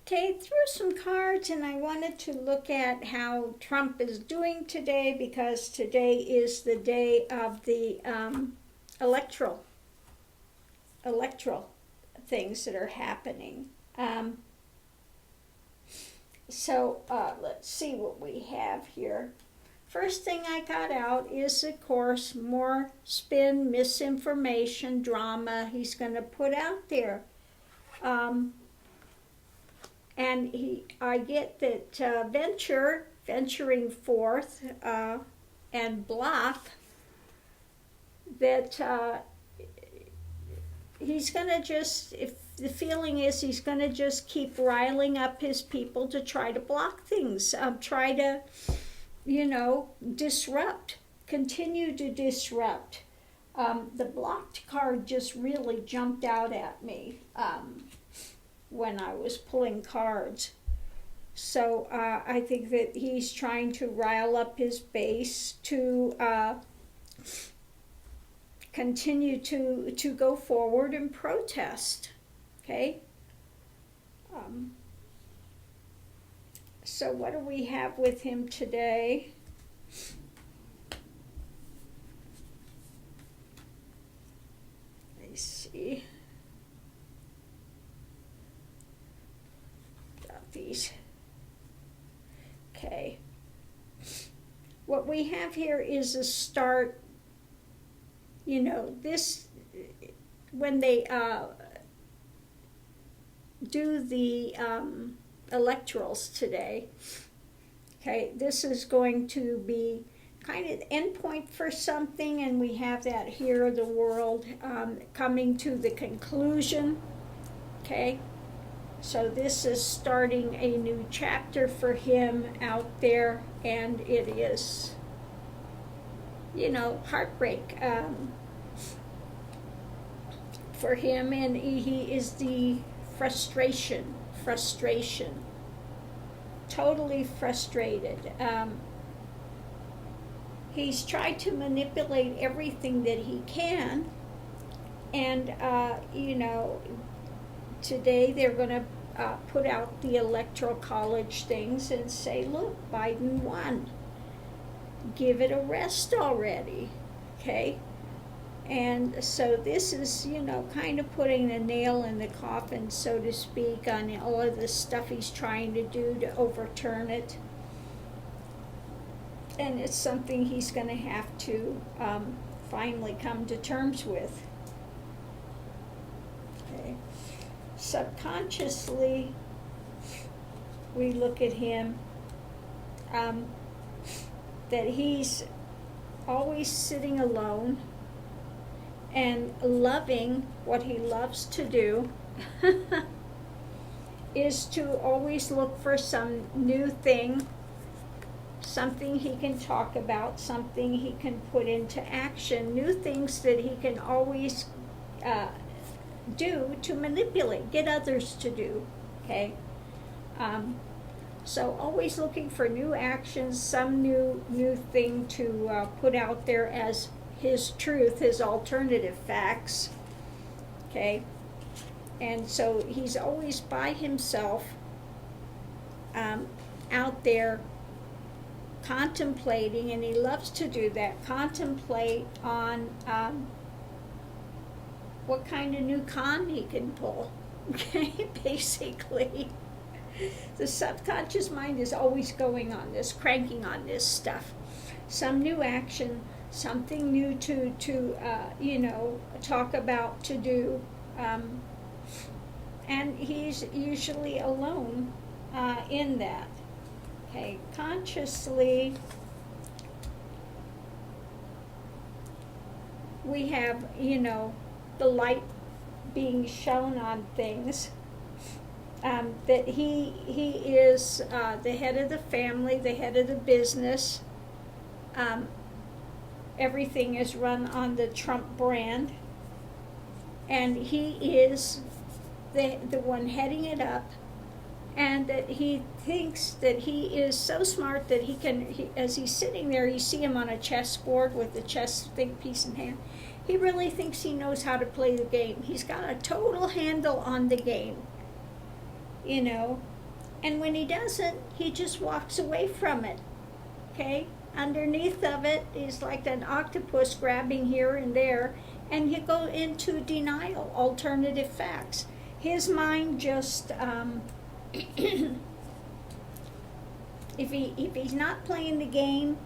Okay, threw some cards, and I wanted to look at how Trump is doing today, because today is the day of the electoral things that are happening. So let's see what we have here. First thing I got out is, of course, more spin, misinformation, drama he's going to put out there. And I get that venturing forth, and block, that he's going to just, if the feeling is he's going to just keep riling up his people to try to block things, try to, disrupt, continue to disrupt. The blocked card just really jumped out at me when I was pulling cards. So I think that he's trying to rile up his base to continue to go forward and protest. Okay? So what do we have with him today? Let me see. These. Okay. What we have here is a start, this, when they do the electorals today, okay, this is going to be kind of the end point for something, and we have that here, the world coming to the conclusion, okay? So this is starting a new chapter for him out there, and it is, heartbreak for him, and he is the frustration, totally frustrated. He's tried to manipulate everything that he can, and today they're going to put out the Electoral College things and say, look, Biden won. Give it a rest already, okay? And so this is, kind of putting a nail in the coffin, so to speak, on all of the stuff he's trying to do to overturn it. And it's something he's going to have to finally come to terms with. Okay. Subconsciously, we look at him, that he's always sitting alone and loving what he loves to do is to always look for some new thing, something he can talk about, something he can put into action, new things that he can always do to manipulate, get others to do, okay? So always looking for new actions, some new thing to put out there as his truth, his alternative facts, okay? And so he's always by himself, out there contemplating, and he loves to do that, contemplate on what kind of new con he can pull, okay? Basically, the subconscious mind is always going on this, cranking on this stuff, some new action, something new to talk about, to do, and he's usually alone in that. Okay, consciously, we have, the light being shown on things, that he is the head of the family, the head of the business. Everything is run on the Trump brand, and he is the one heading it up, and that he thinks that he is so smart that as he's sitting there, you see him on a chessboard with the chess big piece in hand. He really thinks he knows how to play the game. He's got a total handle on the game, And when he doesn't, he just walks away from it, okay? Underneath of it is like an octopus grabbing here and there, and you go into denial, alternative facts. His mind just, if he's not playing the game,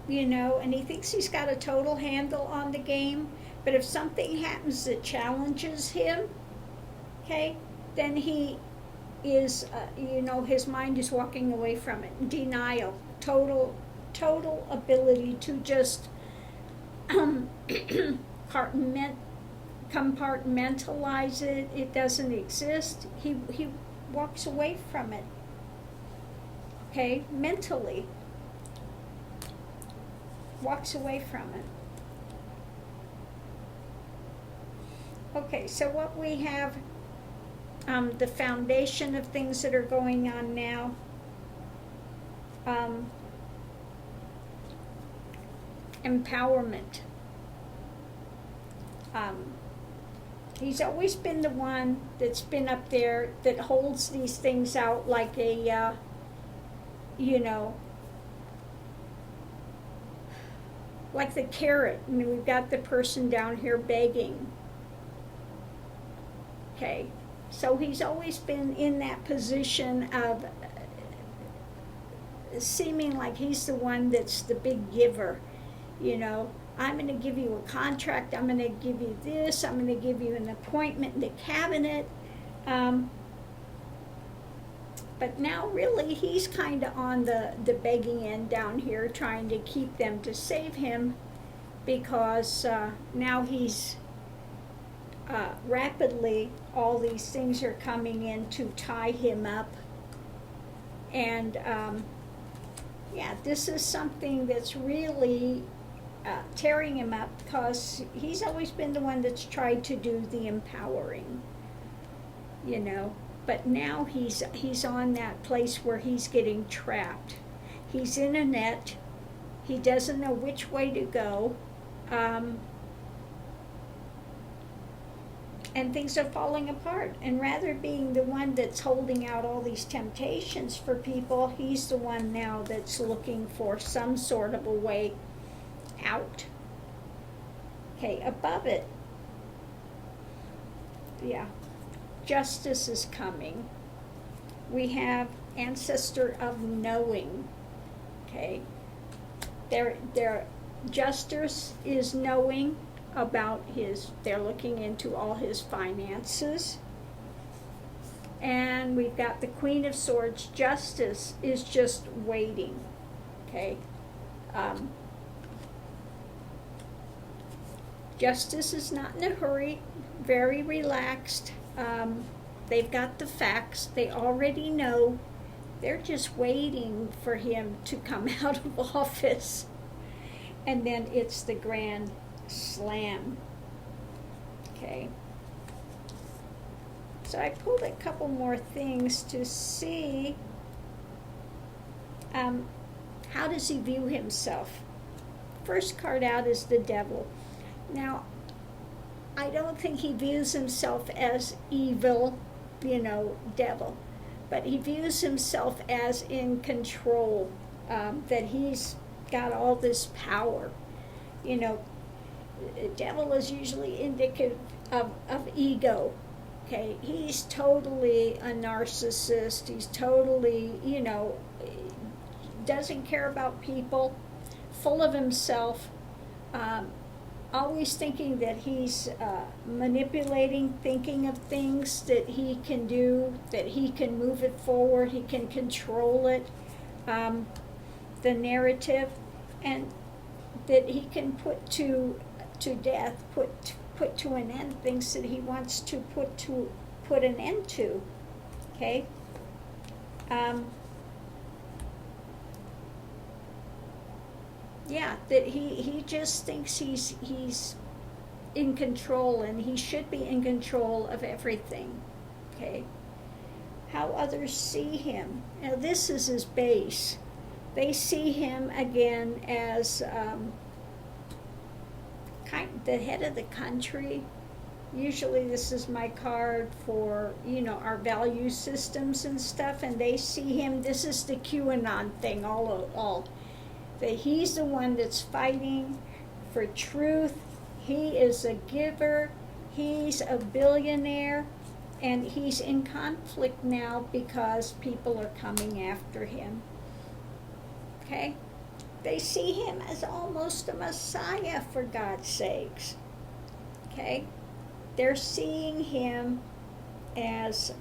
you know, and he thinks he's got a total handle on the game, but if something happens that challenges him, okay, then he is, you know, his mind is walking away from it. Denial, total ability to just compartmentalize it. It doesn't exist. He walks away from it, okay, mentally. Walks away from it. Okay, so what we have, the foundation of things that are going on now, empowerment. He's always been the one that's been up there that holds these things out like a, you know, like the carrot. I mean, we've got the person down here begging. Okay, so he's always been in that position of seeming like he's the one that's the big giver. You know, I'm going to give you a contract, I'm going to give you this, I'm going to give you an appointment in the cabinet. But now really he's kind of on the begging end down here, trying to keep them to save him, because now he's rapidly, all these things are coming in to tie him up. And yeah, this is something that's really tearing him up, because he's always been the one that's tried to do the empowering, you know. But now he's on that place where he's getting trapped. He's in a net. He doesn't know which way to go. And things are falling apart. And rather being the one that's holding out all these temptations for people, he's the one now that's looking for some sort of a way out. Okay, above it, yeah, justice is coming. We have ancestor of knowing. Okay, their justice is knowing about they're looking into all his finances. And we've got the Queen of Swords. Justice is just waiting. Okay, justice is not in a hurry, very relaxed. They've got the facts, they already know. They're just waiting for him to come out of office. And then it's the grand slam. Okay. So I pulled a couple more things to see how does he view himself. First card out is the Devil. Now, I don't think he views himself as evil, you know, devil, but he views himself as in control, that he's got all this power. You know, the devil is usually indicative of ego. Okay, he's totally a narcissist. He's totally, you know, doesn't care about people, full of himself, always thinking that he's manipulating, thinking of things that he can do, that he can move it forward, he can control it, the narrative, and that he can put to death, put to an end things that he wants to put an end to. Okay. Yeah, that he just thinks he's in control, and he should be in control of everything. Okay. How others see him. Now this is his base. They see him again as the head of the country, Usually this is my card for, our value systems and stuff, and they see him, this is the QAnon thing, all. That he's the one that's fighting for truth. He is a giver. He's a billionaire. And he's in conflict now because people are coming after him. Okay? They see him as almost a messiah, for God's sakes. Okay? They're seeing him as,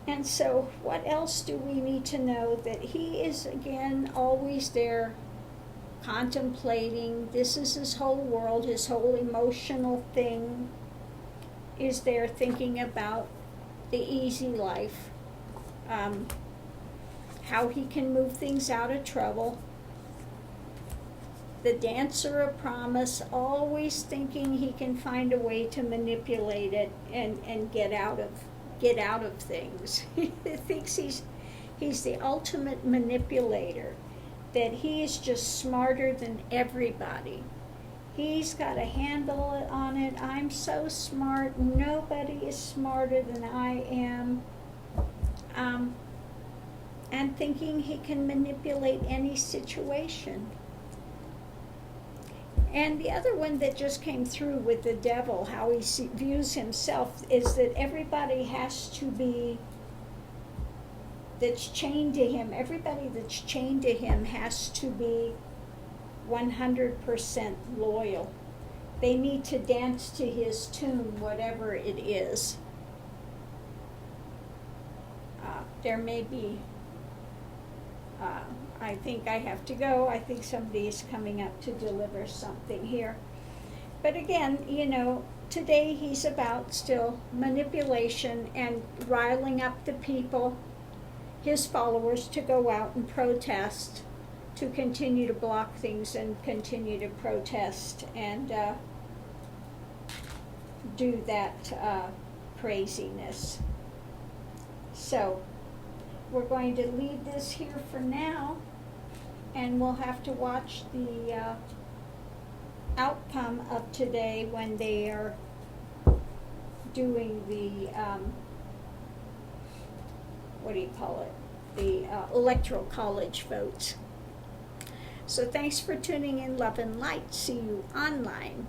And so what else do we need to know? That he is, again, always there contemplating. This is his whole world, his whole emotional thing is there, thinking about the easy life, how he can move things out of trouble. The dancer of promise, always thinking he can find a way to manipulate it and get out of things. He thinks he's the ultimate manipulator, that he is just smarter than everybody. He's got a handle on it. I'm so smart. Nobody is smarter than I am. And thinking he can manipulate any situation. And the other one that just came through with the devil, how he views himself, is that everybody has to be, that's chained to him, everybody that's chained to him has to be 100% loyal. They need to dance to his tune, whatever it is. There may be, I think I have to go. I think somebody is coming up to deliver something here. But again, today he's about still manipulation and riling up the people, his followers, to go out and protest, to continue to block things and continue to protest and do that craziness. So we're going to leave this here for now, and we'll have to watch the outcome of today when they are doing the the Electoral College votes. So thanks for tuning in, love and light. See you online.